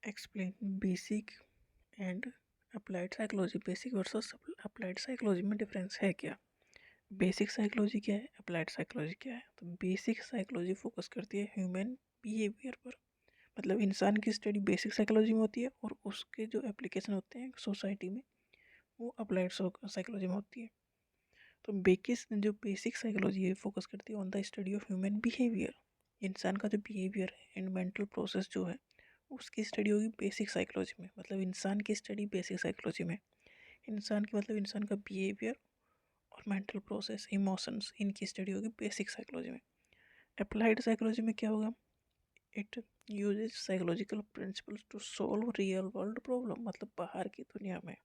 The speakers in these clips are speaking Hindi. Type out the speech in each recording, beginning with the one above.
Explain basic and applied psychology. Basic versus applied psychology में डिफरेंस है क्या? बेसिक साइकोलॉजी क्या है, अप्लाइड साइकोलॉजी क्या है? तो बेसिक साइकोलॉजी फोकस करती है ह्यूमन बिहेवियर पर, मतलब इंसान की स्टडी बेसिक साइकोलॉजी में होती है और उसके जो एप्लीकेशन होते हैं सोसाइटी में वो अप्लाइड साइकोलॉजी में होती है। तो बेसिक साइकोलॉजी है फोकस करती है on the study of human behaviour, इंसान का जो बिहेवियर है एंड मेंटल प्रोसेस जो है उसकी स्टडी होगी बेसिक साइकोलॉजी में। मतलब इंसान की स्टडी बेसिक साइकोलॉजी में, इंसान की मतलब इंसान का बिहेवियर और मेंटल प्रोसेस इमोशंस इनकी स्टडी होगी बेसिक साइकोलॉजी में। अप्लाइड साइकोलॉजी में क्या होगा? It uses psychological principles to solve real world problem, मतलब बाहर की दुनिया में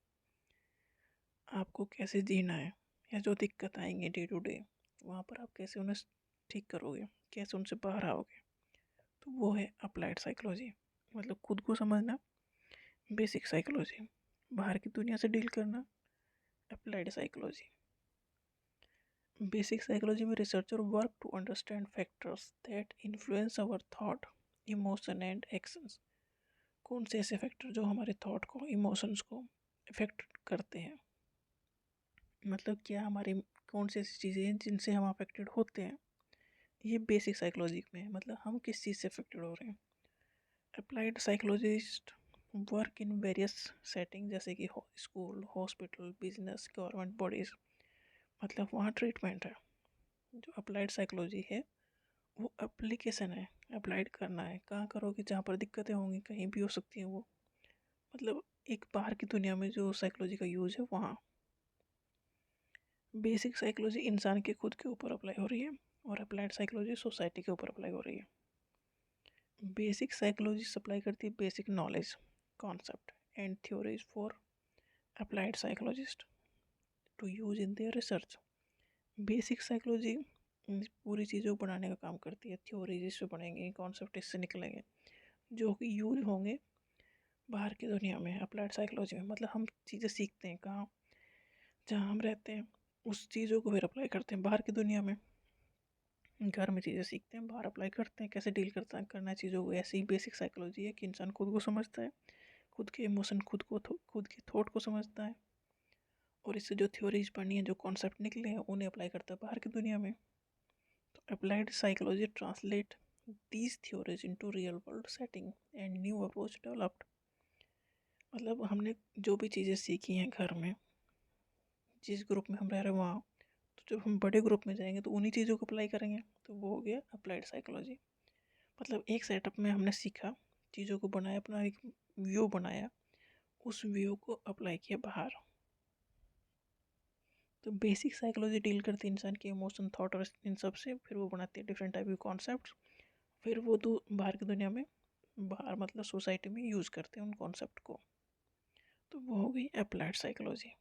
आपको कैसे जीना है या जो दिक्कत आएंगे डे टू डे वहाँ पर आप कैसे उन्हें ठीक करोगे, कैसे उनसे बाहर आओगे, तो वो है अप्लाइड साइकोलॉजी। मतलब खुद को समझना बेसिक साइकोलॉजी, बाहर की दुनिया से डील करना अप्लाइड साइकोलॉजी। बेसिक साइकोलॉजी में researcher work to understand factors that influence our thought emotion and actions. कौन से ऐसे फैक्टर जो हमारे थॉट को इमोशंस को इफेक्ट करते हैं, मतलब क्या हमारे कौन सी ऐसी चीज़ें हैं जिनसे हम अफेक्टेड होते हैं, ये बेसिक साइकोलॉजी में है, मतलब हम किस चीज़ से अफेक्टेड हो रहे हैं। Applied psychologist work in various setting जैसे कि school, hospital, business, government bodies, मतलब वहाँ ट्रीटमेंट है। जो अप्लाइड साइकोलॉजी है वो एप्लीकेशन है, अप्लाइड करना है, कहाँ करोगे जहाँ पर दिक्कतें होंगी कहीं भी हो सकती हैं वो, मतलब एक बाहर की दुनिया में जो साइकोलॉजी का यूज़ है वहाँ। बेसिक साइकोलॉजी इंसान के खुद के ऊपर अप्लाई हो रही है और अप्लाइड साइकोलॉजी सोसाइटी के ऊपर अप्लाई हो रही है। बेसिक साइकोलॉजी सप्लाई करती है basic knowledge, concept and theories for applied psychologist to use in their research. Basic psychology पूरी चीज़ों को बनाने का काम करती है, थ्योरीज इससे पढ़ेंगे, कॉन्सेप्ट इससे निकलेंगे जो कि यूज होंगे बाहर की दुनिया में अप्लाइड साइकोलॉजी में। मतलब हम चीज़ें सीखते हैं कहाँ, जहाँ हम रहते हैं उस चीज़ों को फिर अप्लाई करते हैं बाहर की दुनिया में। घर में चीज़ें सीखते हैं, बाहर अप्लाई करते हैं, कैसे डील करना है चीज़ों को। ऐसे ही बेसिक साइकोलॉजी है कि इंसान खुद को समझता है, खुद के इमोशन खुद के थॉट को समझता है और इससे जो थ्योरीज पढ़नी है, जो कॉन्सेप्ट निकले हैं उन्हें अप्लाई करता है बाहर की दुनिया में। तो applied psychology translate these theories into real world setting and new approach developed. मतलब हमने जो भी चीज़ें सीखी हैं घर में, जिस ग्रुप में हम रह रहे हैं वहाँ, तो जब हम बड़े ग्रुप में जाएंगे तो उन्हीं चीज़ों को अप्लाई करेंगे, तो वो हो गया अप्लाइड साइकोलॉजी। मतलब एक सेटअप में हमने सीखा, चीज़ों को बनाया, अपना एक व्यू बनाया, उस व्यू को अप्लाई किया बाहर। तो बेसिक साइकोलॉजी डील करती है इंसान के इमोशन, थॉट और इन सब से, फिर वो बनाती है डिफरेंट टाइप के कॉन्सेप्ट, फिर वो बाहर की दुनिया में, बाहर मतलब सोसाइटी में यूज़ करते हैं उन कॉन्सेप्ट को। तो वो हो गई अप्लाइड साइकोलॉजी।